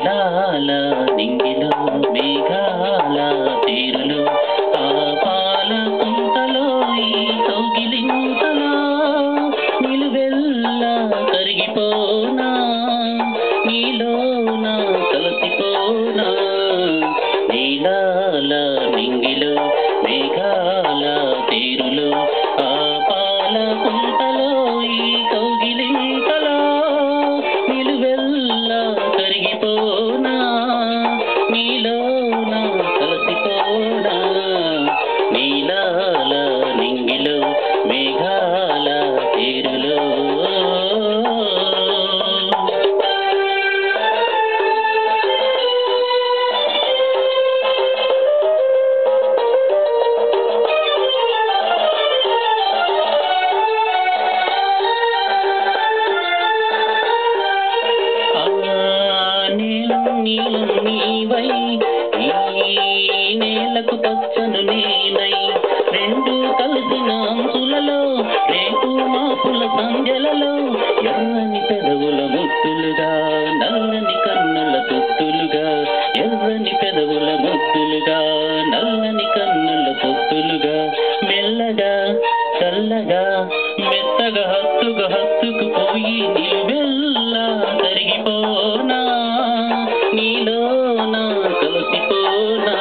నీలాల నింగిలో మేఘాల తీరులో ఆ పాల కుంతలో ఈ కౌగిలింతలా నిలువెల్లా కరిగిపోనా నీలోన కలిసిపోనా నీలాల నింగిలో మేఘాల తీరులో ఆ పాల కుంతలో ఈ కౌగిలింతలా నిలువెల్లా కరిగిపోనా నీలోన కలిసిపోనా నీలాల నింగిలో మేఘాల తీరులో నీలం నీవై ఈ నేలకు పచ్చను నేనై రెండు కలిసిన అంచులలో రేపు మాపుల సంధ్యలలో ఎర్రని పెదవుల ముద్దులుగా నల్లని కన్నుల తొత్తులుగా ఎర్రని పెదవుల ముద్దులుగా నల్లని కన్నుల తొత్తులుగా మెల్లగా చల్లగా మెత్తగా హత్తుకుపోయి నిలువెల్లా కరిగిపోనా నీలోన కలిసిపోనా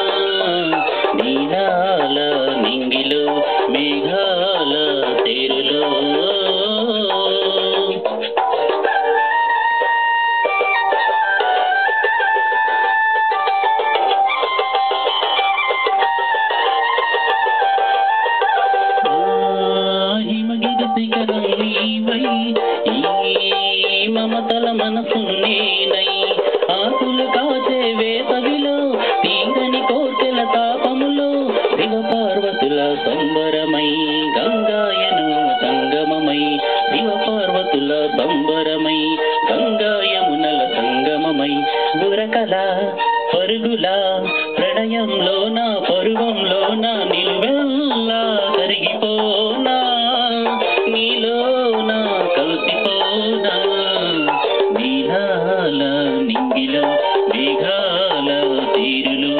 నీలాల నింగిలో మేఘాల తీరులో హిమగిరి శిఖరం నీవై ఈ మమతల మనసు నేనై ఆకులు కాచే వేసవిలో తీగని కోర్కెల తాపములో శివ పార్వతుల సంబరమై గంగాయను సంగమమై శివ పార్వతుల సంబరమై గంగాయమునల సంగమమై బురకల పరుగుల ప్రణయంలోన పరువంలోన నిలువెల్లా కరిగిపోనా నీలోన కలిసిపోనా నీలాల నింగిలో మేఘాల తీరులో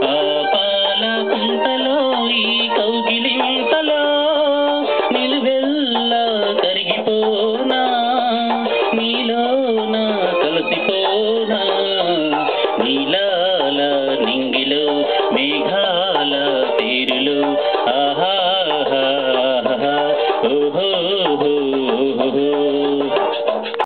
ఆ పాల కుంతలో ఈ కౌగిలింతలో నిలువెల్లా కరిగిపోనా నీలోన కలిసిపోనా నీలాల నింగిలో మేఘాల తీరులో ఆహా ఓహో